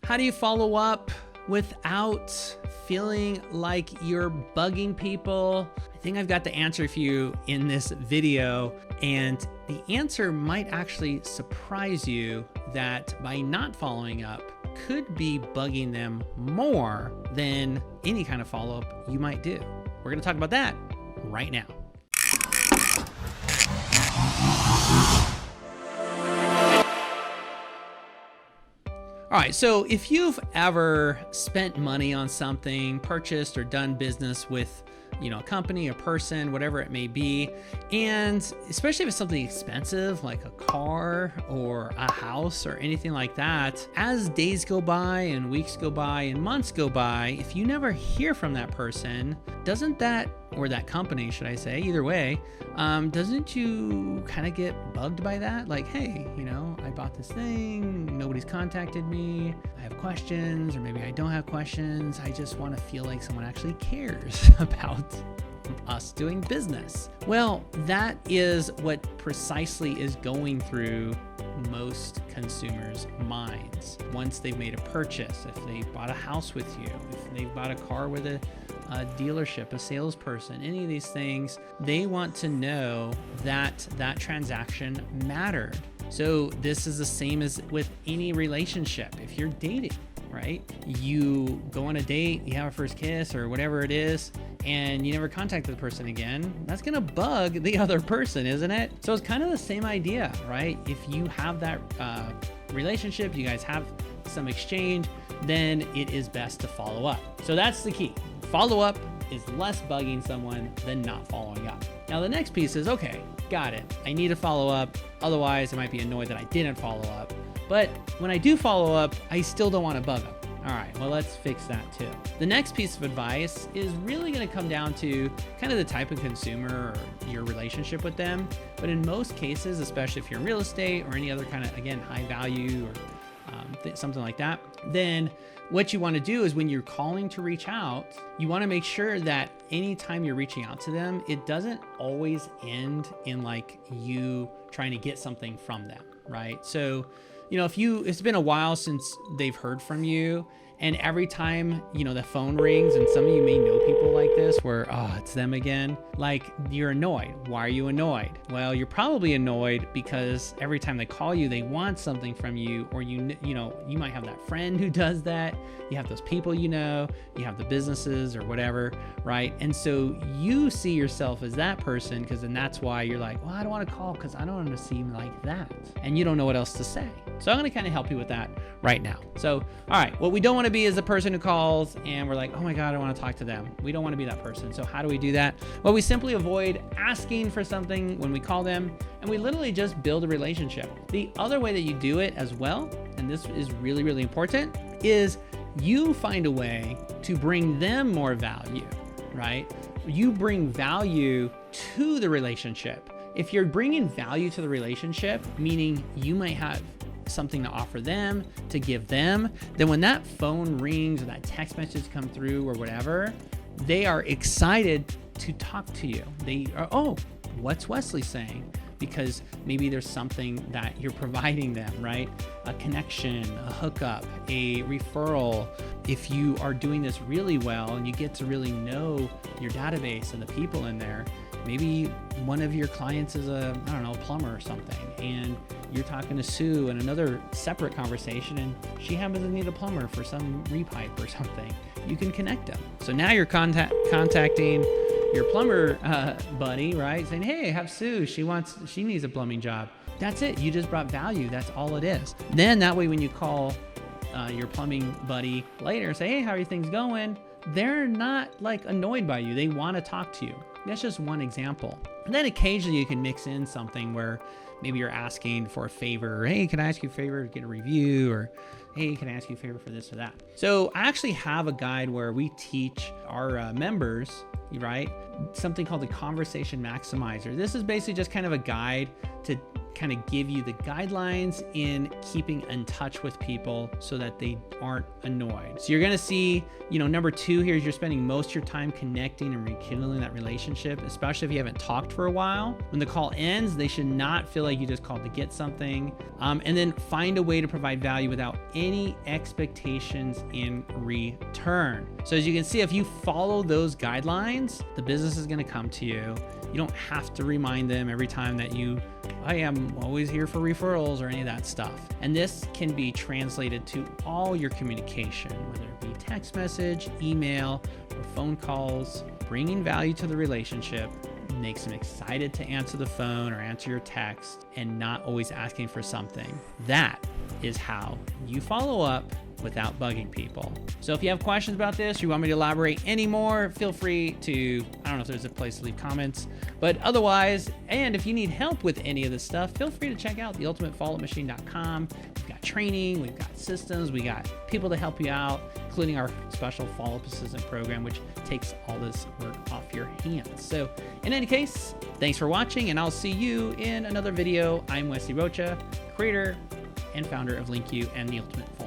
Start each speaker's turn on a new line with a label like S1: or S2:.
S1: How do you follow up without feeling like you're bugging people? I think I've got the answer for you in this video, and the answer might actually surprise you that by not following up could be bugging them more than any kind of follow-up you might do. We're going to talk about that right now. All right, so if you've ever spent money on something, purchased or done business with, a company, a person, whatever it may be, and especially if it's something expensive like a car or a house or anything like that, as days go by and weeks go by and months go by, if you never hear from that person, doesn't that, or that company, should I say, either way, doesn't you kind of get bugged by that? Like, hey, I bought this thing, nobody's contacted me, I have questions, or maybe I don't have questions. I just want to feel like someone actually cares about us doing business. Well, that is what precisely is going through most consumers' minds once they've made a purchase. If they bought a house with you, if they've bought a car with a dealership, a salesperson, any of these things, they want to know that that transaction mattered. So this is the same as with any relationship. If you're dating, right? You go on a date, you have a first kiss or whatever it is, and you never contact the person again, that's gonna bug the other person, isn't it? So it's kind of the same idea, right? If you have that relationship, you guys have some exchange, then it is best to follow up. So that's the key. Follow up is less bugging someone than not following up. Now the next piece is, okay, got it. I need to follow up. Otherwise, I might be annoyed that I didn't follow up. But when I do follow up, I still don't want to bug them. All right, well, let's fix that too. The next piece of advice is really going to come down to kind of the type of consumer or your relationship with them. But in most cases, especially if you're in real estate or any other kind of, again, high value or something like that, then what you want to do is when you're calling to reach out, you want to make sure that anytime you're reaching out to them, it doesn't always end in like you trying to get something from them, right? So, if it's been a while since they've heard from you, and every time, the phone rings, and some of you may know people like this where, it's them again, like you're annoyed. Why are you annoyed? Well, you're probably annoyed because every time they call you, they want something from you, or you might have that friend who does that. You have those people, you have the businesses or whatever, right? And so you see yourself as that person, because then that's why you're like, well, I don't want to call because I don't want to seem like that. And you don't know what else to say. So I'm going to kind of help you with that right now. So, all right, what we don't want to be is the person who calls and we're like, oh my God, I want to talk to them. We don't want to be that person. So how do we do that? Well, we simply avoid asking for something when we call them, and we literally just build a relationship. The other way that you do it as well, and this is really, really important, is you find a way to bring them more value, right? You bring value to the relationship. If you're bringing value to the relationship, meaning you might have something to offer them, to give them, then when that phone rings or that text message come through or whatever, they are excited to talk to you. They are, oh, what's Wesley saying? Because maybe there's something that you're providing them, right? A connection, a hookup, a referral. If you are doing this really well and you get to really know your database and the people in there, maybe one of your clients is a plumber or something, and you're talking to Sue in another separate conversation, and she happens to need a plumber for some repipe or something. You can connect them. So now you're contacting your plumber buddy, right? Saying, hey, have Sue. She needs a plumbing job. That's it. You just brought value. That's all it is. Then that way, when you call your plumbing buddy later and say, hey, how are things going? They're not like annoyed by you. They want to talk to you. That's just one example. And then occasionally you can mix in something where maybe you're asking for a favor. Hey, can I ask you a favor to get a review? Or hey, can I ask you a favor for this or that? So I actually have a guide where we teach our members, right, something called the Conversation Maximizer. This is basically just kind of a guide to kind of give you the guidelines in keeping in touch with people so that they aren't annoyed. So you're going to see, number 2 here is you're spending most of your time connecting and rekindling that relationship, especially if you haven't talked for a while. When the call ends, they should not feel like you just called to get something. And then find a way to provide value without any expectations in return. So as you can see, if you follow those guidelines, the business is going to come to you. You don't have to remind them every time that I am always here for referrals or any of that stuff. And this can be translated to all your communication, whether it be text message, email, or phone calls. Bringing value to the relationship makes them excited to answer the phone or answer your text and not always asking for something. That is how you follow up without bugging people. So if you have questions about this, or you want me to elaborate any more, feel free to, I don't know if there's a place to leave comments, but otherwise, and if you need help with any of this stuff, feel free to check out theultimatefollowupmachine.com. We've got training, we've got systems, we got people to help you out, including our special follow-up assistant program, which takes all this work off your hands. So in any case, thanks for watching, and I'll see you in another video. I'm Wesley Rocha, creator and founder of LinkU and the Ultimate Follow